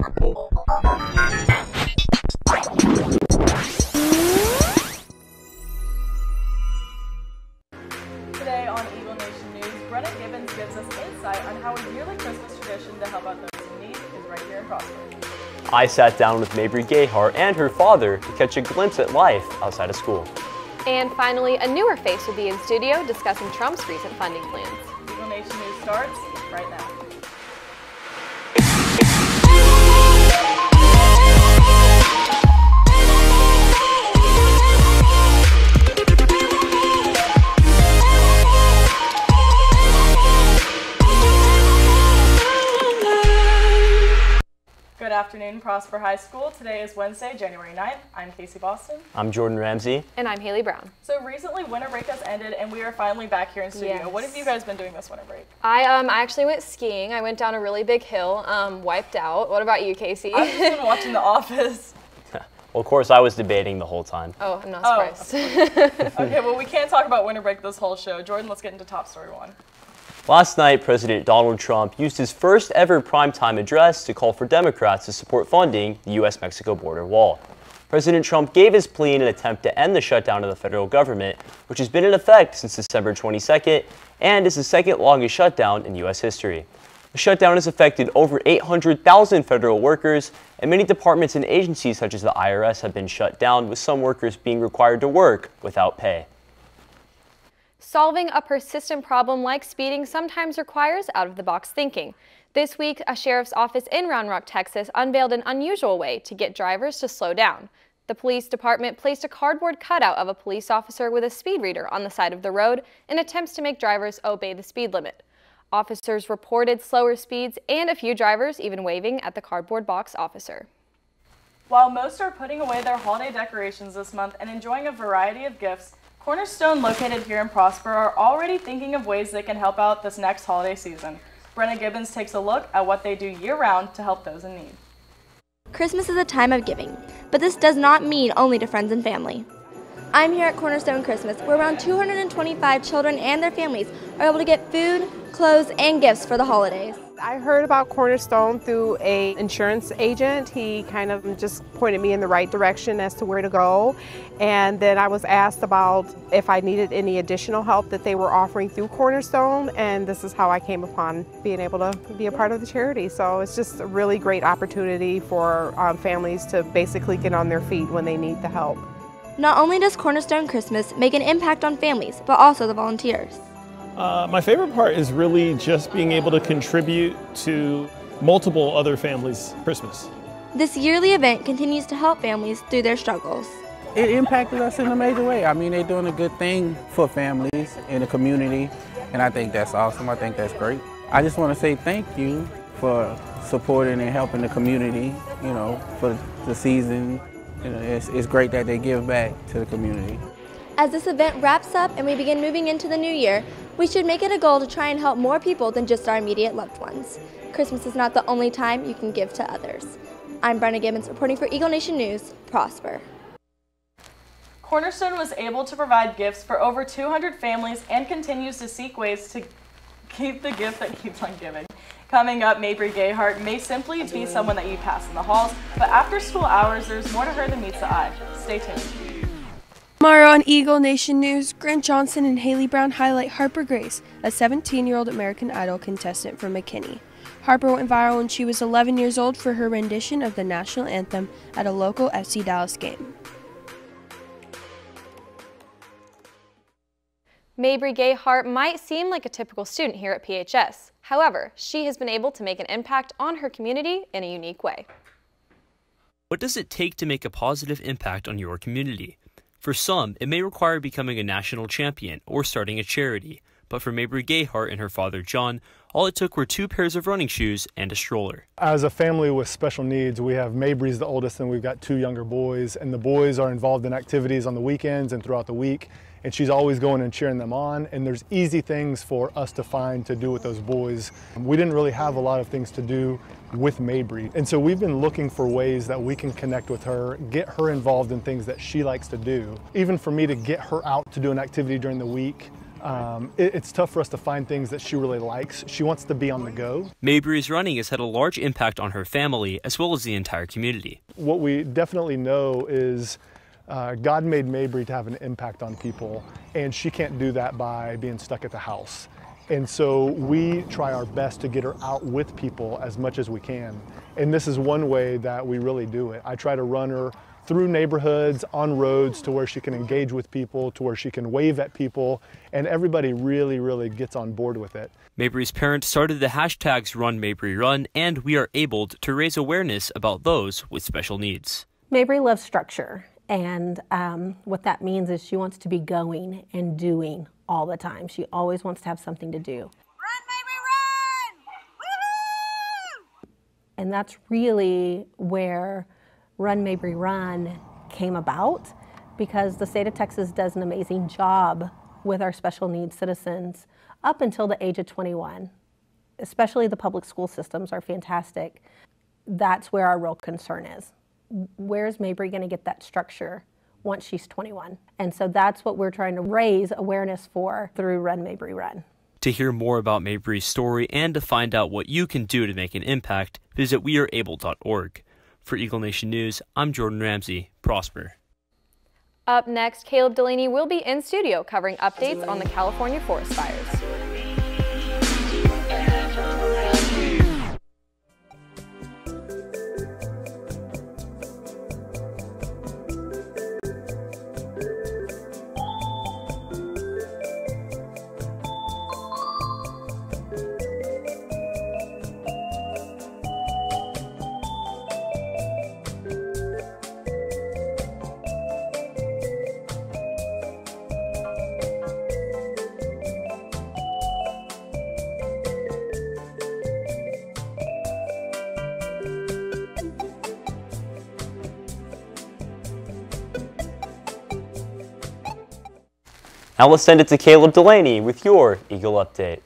Today on Eagle Nation News, Brenna Gibbons gives us insight on how a yearly Christmas tradition to help out those in need is right here in Prosper. I sat down with Mabry Gayhart and her father to catch a glimpse at life outside of school. And finally, a newer face will be in studio discussing Trump's recent funding plans. Eagle Nation News starts right now. Good afternoon, Prosper High School. Today is Wednesday, January 9th. I'm Casey Boston. I'm Jordan Ramsey. And I'm Haley Brown. So recently winter break has ended and we are finally back here in studio. Yes. What have you guys been doing this winter break? I actually went skiing. I went down a really big hill, wiped out. What about you, Casey? I've just been watching The Office. Well, of course, I was debating the whole time. Oh, I'm not surprised. Okay, well, we can't talk about winter break this whole show. Jordan, let's get into top story one. Last night, President Donald Trump used his first ever primetime address to call for Democrats to support funding the U.S.-Mexico border wall. President Trump gave his plea in an attempt to end the shutdown of the federal government, which has been in effect since December 22nd and is the second longest shutdown in U.S. history. The shutdown has affected over 800,000 federal workers, and many departments and agencies such as the IRS have been shut down, with some workers being required to work without pay. Solving a persistent problem like speeding sometimes requires out-of-the-box thinking. This week, a sheriff's office in Round Rock, Texas, unveiled an unusual way to get drivers to slow down. The police department placed a cardboard cutout of a police officer with a speed reader on the side of the road in attempts to make drivers obey the speed limit. Officers reported slower speeds and a few drivers even waving at the cardboard box officer. While most are putting away their holiday decorations this month and enjoying a variety of gifts, Cornerstone, located here in Prosper, are already thinking of ways they can help out this next holiday season. Brenna Gibbons takes a look at what they do year-round to help those in need. Christmas is a time of giving, but this does not mean only to friends and family. I'm here at Cornerstone Christmas, where around 225 children and their families are able to get food, clothes, and gifts for the holidays. I heard about Cornerstone through an insurance agent. He kind of just pointed me in the right direction as to where to go. And then I was asked about if I needed any additional help that they were offering through Cornerstone. And this is how I came upon being able to be a part of the charity. So it's just a really great opportunity for families to basically get on their feet when they need the help. Not only does Cornerstone Christmas make an impact on families, but also the volunteers. My favorite part is really just being able to contribute to multiple other families' Christmas. This yearly event continues to help families through their struggles. It impacted us in a major way. I mean, they're doing a good thing for families in the community, and I think that's awesome. I think that's great. I just want to say thank you for supporting and helping the community, you know, for the season. You know, it's great that they give back to the community. As this event wraps up and we begin moving into the new year, we should make it a goal to try and help more people than just our immediate loved ones. Christmas is not the only time you can give to others. I'm Brenna Gibbons reporting for Eagle Nation News, Prosper. Cornerstone was able to provide gifts for over 200 families and continues to seek ways to keep the gift that keeps on giving. Coming up, Mabry Gayhart may simply be someone that you pass in the halls, but after school hours, there's more to her than meets the eye. Stay tuned. Tomorrow on Eagle Nation News, Grant Johnson and Haley Brown highlight Harper Grace, a 17-year-old American Idol contestant from McKinney. Harper went viral when she was 11 years old for her rendition of the national anthem at a local FC Dallas game. Mabry Gayhart might seem like a typical student here at PHS. However, she has been able to make an impact on her community in a unique way. What does it take to make a positive impact on your community? For some, it may require becoming a national champion or starting a charity, but for Mabry Gayhart and her father John, all it took were 2 pairs of running shoes and a stroller. As a family with special needs, we have Mabry's the oldest and we've got 2 younger boys, and the boys are involved in activities on the weekends and throughout the week, and she's always going and cheering them on, and there's easy things for us to find to do with those boys. We didn't really have a lot of things to do with Mabry, and so we've been looking for ways that we can connect with her, get her involved in things that she likes to do. Even for me to get her out to do an activity during the week, It's tough for us to find things that she really likes. She wants to be on the go. Mabry's running has had a large impact on her family as well as the entire community. What we definitely know is God made Mabry to have an impact on people, and she can't do that by being stuck at the house. And so we try our best to get her out with people as much as we can. And this is one way that we really do it. I try to run her through neighborhoods, on roads, to where she can engage with people, to where she can wave at people, and everybody really gets on board with it. Mabry's parents started the hashtags #RunMabryRun, and We Are Abled to raise awareness about those with special needs. Mabry loves structure, and what that means is she wants to be going and doing all the time. She always wants to have something to do. Run, Mabry, run! Woohoo! And that's really where Run Mabry Run came about, because the state of Texas does an amazing job with our special needs citizens up until the age of 21. Especially the public school systems are fantastic. That's where our real concern is. Where's Mabry going to get that structure once she's 21? And so that's what we're trying to raise awareness for through Run Mabry Run. To hear more about Mabry's story and to find out what you can do to make an impact, visit weareable.org. For Eagle Nation News, I'm Jordan Ramsey. Prosper. Up next, Caleb Delaney will be in studio covering updates on the California forest fires. Now let's send it to Caleb Delaney with your Eagle Update.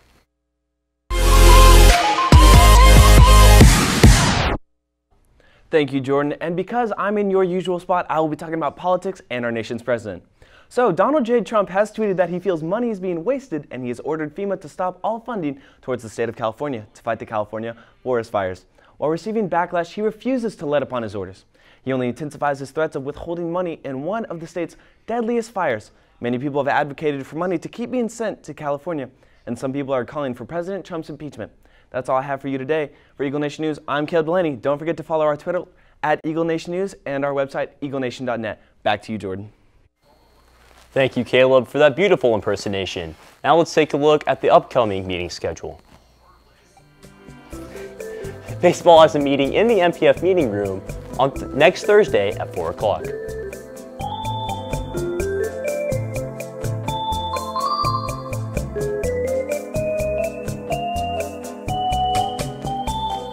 Thank you, Jordan. And because I'm in your usual spot, I will be talking about politics and our nation's president. So, Donald J. Trump has tweeted that he feels money is being wasted, and he has ordered FEMA to stop all funding towards the state of California to fight the California forest fires. While receiving backlash, he refuses to let up on his orders. He only intensifies his threats of withholding money in one of the state's deadliest fires. Many people have advocated for money to keep being sent to California, and some people are calling for President Trump's impeachment. That's all I have for you today. For Eagle Nation News, I'm Caleb Delaney. Don't forget to follow our Twitter at Eagle Nation News and our website, eaglenation.net. Back to you, Jordan. Thank you, Caleb, for that beautiful impersonation. Now let's take a look at the upcoming meeting schedule. Baseball has a meeting in the MPF meeting room on next Thursday at 4 o'clock.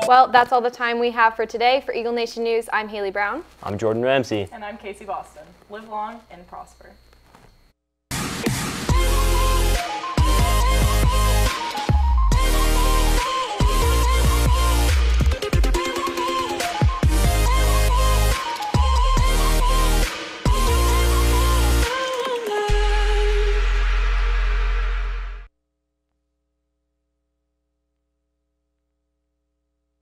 Well, that's all the time we have for today. For Eagle Nation News, I'm Haley Brown. I'm Jordan Ramsey. And I'm Casey Boston. Live long and prosper.